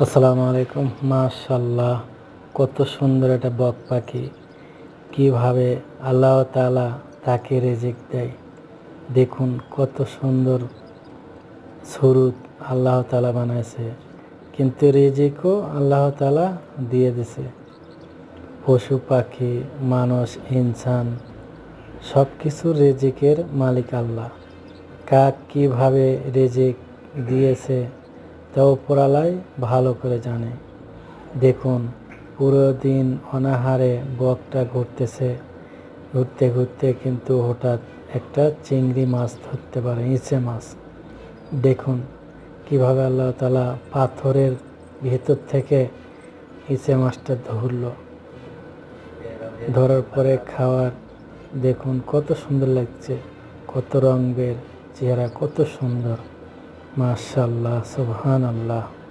আসসালামু আলাইকুম। মাশাআল্লাহ, কত সুন্দর একটা বক পাখি। কিভাবে আল্লাহ তাআলা তাকে রিজিক দেয়। দেখুন কত সুন্দর সুরুত আল্লাহ তাআলা বানাইছে, কিন্তু রিজিকও আল্লাহ তাআলা দিয়ে দিছে। পশু পাখি, মানুষ, ইনসান সব কিছুর রিজিকের মালিক আল্লাহ। কাক কিভাবে রিজিক দিয়েছে তা উপরওয়ালাই ভালো করে জানে। দেখুন, পুরো দিন অনাহারে বকটা ঘুরতেছে, ঘুরতে ঘুরতে কিন্তু হঠাৎ একটা চিংড়ি মাছ ধরতে পারে, ইচে মাছ। দেখুন কিভাবে আল্লাহ তাআলা পাথরের ভেতর থেকে ইচে মাছটা ধরল, ধরার পরে খাওয়ার। দেখুন কত সুন্দর লাগছে, কত রঙের চেহারা, কত সুন্দর। মাশাআল্লাহ, সুবহানাল্লাহ।